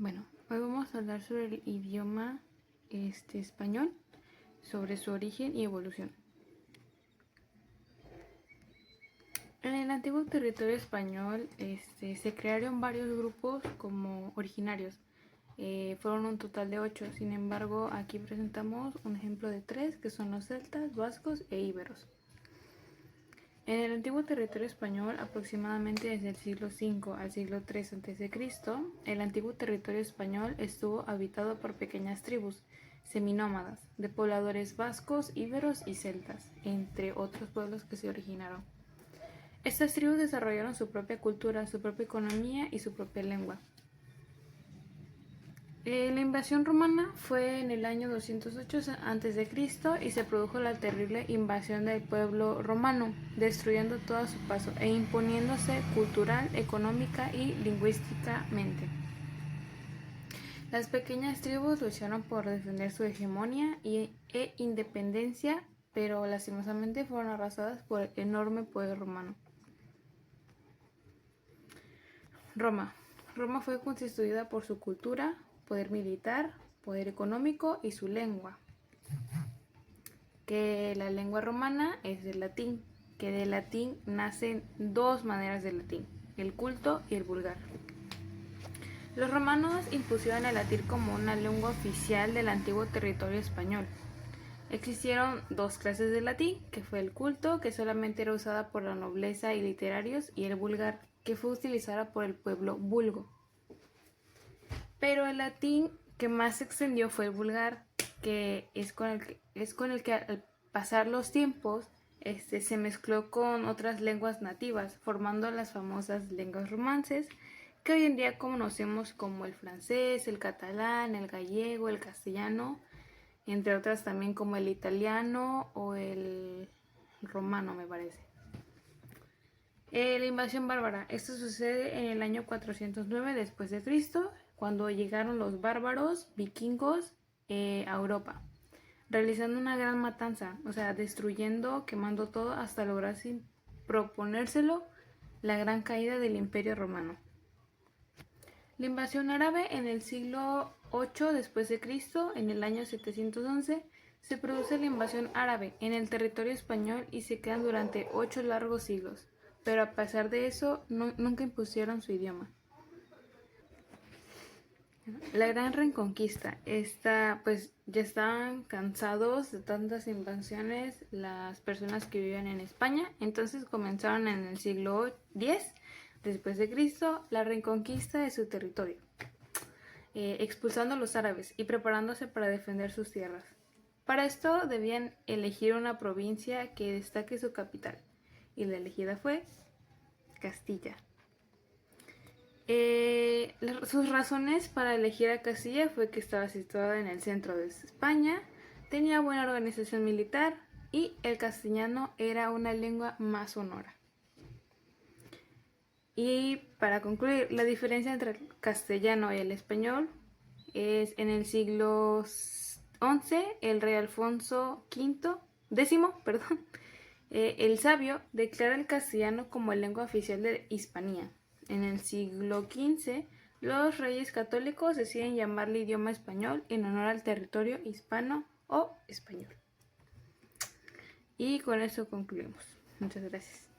Bueno, hoy vamos a hablar sobre el idioma español, sobre su origen y evolución. En el antiguo territorio español se crearon varios grupos como originarios. Fueron un total de 8, sin embargo aquí presentamos un ejemplo de 3, que son los celtas, vascos e íberos. En el antiguo territorio español, aproximadamente desde el siglo V al siglo III a.C., el antiguo territorio español estuvo habitado por pequeñas tribus seminómadas de pobladores vascos, íberos y celtas, entre otros pueblos que se originaron. Estas tribus desarrollaron su propia cultura, su propia economía y su propia lengua. La invasión romana fue en el año 208 a.C. y se produjo la terrible invasión del pueblo romano, destruyendo todo a su paso e imponiéndose cultural, económica y lingüísticamente. Las pequeñas tribus lucharon por defender su hegemonía e independencia, pero lastimosamente fueron arrasadas por el enorme poder romano. Roma fue constituida por su cultura, poder militar, poder económico y su lengua, que la lengua romana es del latín, que del latín nacen dos maneras de latín, el culto y el vulgar. Los romanos impusieron el latín como una lengua oficial del antiguo territorio español. Existieron dos clases de latín, que fue el culto, que solamente era usada por la nobleza y literarios, y el vulgar, que fue utilizada por el pueblo vulgo. Pero el latín que más se extendió fue el vulgar, que es con el que al pasar los tiempos se mezcló con otras lenguas nativas, formando las famosas lenguas romances, que hoy en día conocemos como el francés, el catalán, el gallego, el castellano, entre otras también como el italiano o el romano, me parece. La invasión bárbara. Esto sucede en el año 409 después de Cristo, cuando llegaron los bárbaros vikingos a Europa, realizando una gran matanza, o sea, destruyendo, quemando todo hasta lograr, sin proponérselo, la gran caída del Imperio Romano. La invasión árabe en el siglo VIII después de Cristo, en el año 711, se produce la invasión árabe en el territorio español y se quedan durante 8 largos siglos, pero a pesar de eso nunca impusieron su idioma. La gran reconquista, pues ya estaban cansados de tantas invasiones las personas que vivían en España, entonces comenzaron en el siglo X después de Cristo la reconquista de su territorio, expulsando a los árabes y preparándose para defender sus tierras. Para esto debían elegir una provincia que destaque su capital, y la elegida fue Castilla. Sus razones para elegir a Castilla fue que estaba situada en el centro de España, tenía buena organización militar y el castellano era una lengua más sonora. Y para concluir, la diferencia entre el castellano y el español es en el siglo XI, el rey Alfonso X, el sabio declara el castellano como lengua oficial de Hispania. En el siglo XV, los reyes católicos deciden llamarle idioma español en honor al territorio hispano o español. Y con eso concluimos. Muchas gracias.